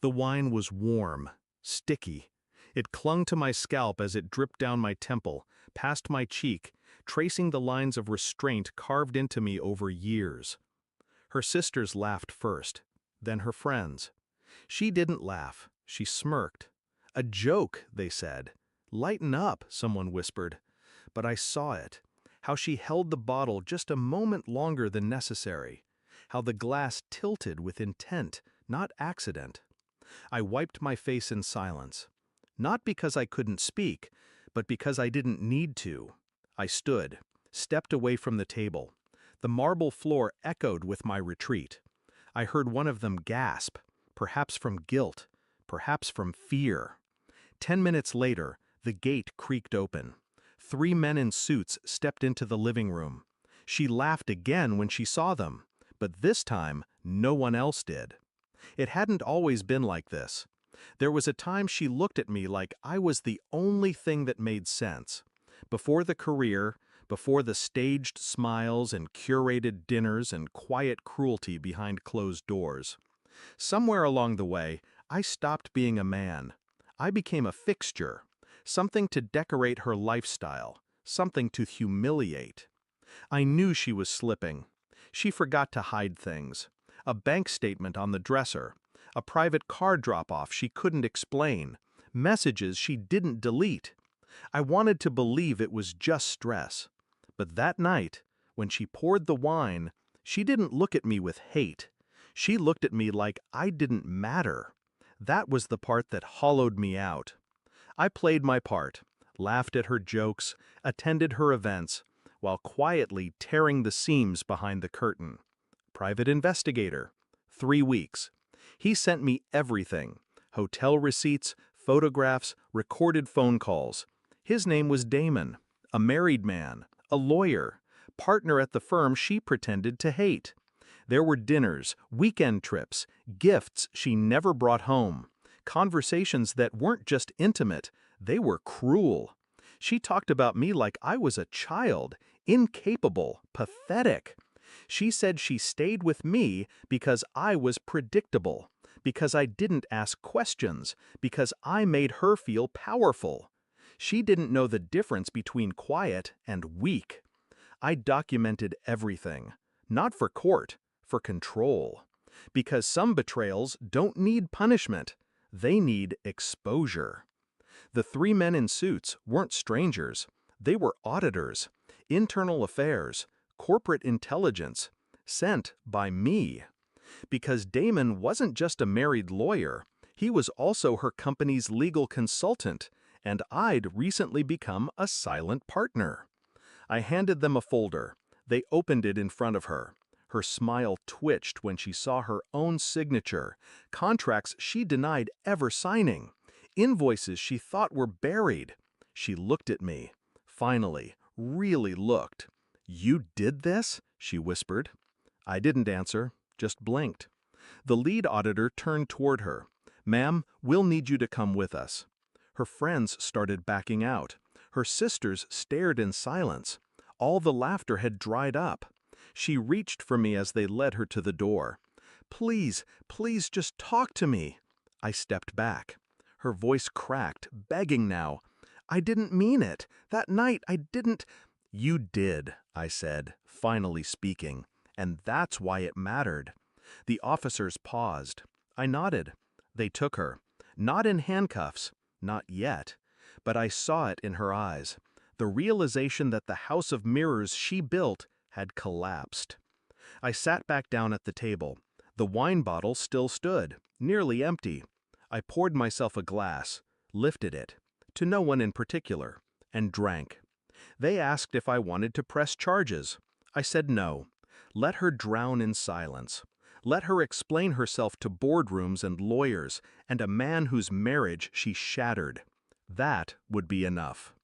The wine was warm, sticky. It clung to my scalp as it dripped down my temple, past my cheek, tracing the lines of restraint carved into me over years. Her sisters laughed first, then her friends. She didn't laugh, she smirked. "A joke," they said. "Lighten up," someone whispered. But I saw it, how she held the bottle just a moment longer than necessary, how the glass tilted with intent, not accident. I wiped my face in silence. Not because I couldn't speak, but because I didn't need to. I stood, stepped away from the table. The marble floor echoed with my retreat. I heard one of them gasp, perhaps from guilt, perhaps from fear. 10 minutes later, the gate creaked open. 3 men in suits stepped into the living room. She laughed again when she saw them, but this time no one else did. It hadn't always been like this. There was a time she looked at me like I was the only thing that made sense. Before the career, before the staged smiles and curated dinners and quiet cruelty behind closed doors. Somewhere along the way, I stopped being a man. I became a fixture, something to decorate her lifestyle, something to humiliate. I knew she was slipping. She forgot to hide things. A bank statement on the dresser, a private car drop-off she couldn't explain, messages she didn't delete. I wanted to believe it was just stress. But that night, when she poured the wine, she didn't look at me with hate. She looked at me like I didn't matter. That was the part that hollowed me out. I played my part, laughed at her jokes, attended her events, while quietly tearing the seams behind the curtain. Private investigator. 3 weeks. He sent me everything. Hotel receipts, photographs, recorded phone calls. His name was Damon, a married man, a lawyer, partner at the firm she pretended to hate. There were dinners, weekend trips, gifts she never brought home, conversations that weren't just intimate, they were cruel. She talked about me like I was a child, incapable, pathetic. She said she stayed with me because I was predictable, because I didn't ask questions, because I made her feel powerful. She didn't know the difference between quiet and weak. I documented everything, not for court, for control. Because some betrayals don't need punishment, they need exposure. The 3 men in suits weren't strangers. They were auditors, internal affairs, corporate intelligence, sent by me. Because Damon wasn't just a married lawyer, he was also her company's legal consultant, and I'd recently become a silent partner. I handed them a folder. They opened it in front of her. Her smile twitched when she saw her own signature, contracts she denied ever signing, invoices she thought were buried. She looked at me. Finally, really looked. "You did this?" she whispered. I didn't answer, just blinked. The lead auditor turned toward her. "Ma'am, we'll need you to come with us." Her friends started backing out. Her sisters stared in silence. All the laughter had dried up. She reached for me as they led her to the door. "Please, please just talk to me." I stepped back. Her voice cracked, begging now. "I didn't mean it. That night I didn't—" "You did," I said, finally speaking, and that's why it mattered. The officers paused. I nodded. They took her. Not in handcuffs. Not yet. But I saw it in her eyes. The realization that the house of mirrors she built had collapsed. I sat back down at the table. The wine bottle still stood, nearly empty. I poured myself a glass, lifted it, to no one in particular, and drank. They asked if I wanted to press charges. I said no. Let her drown in silence. Let her explain herself to boardrooms and lawyers and a man whose marriage she shattered. That would be enough.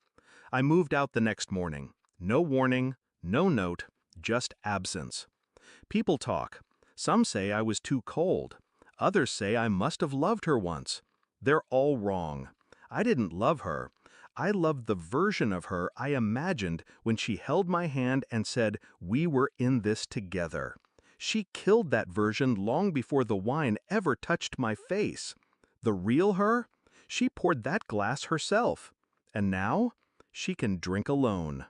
I moved out the next morning. No warning, no note, just absence. People talk. Some say I was too cold. Others say I must have loved her once. They're all wrong. I didn't love her. I loved the version of her I imagined when she held my hand and said we were in this together. She killed that version long before the wine ever touched my face. The real her? She poured that glass herself. And now, she can drink alone.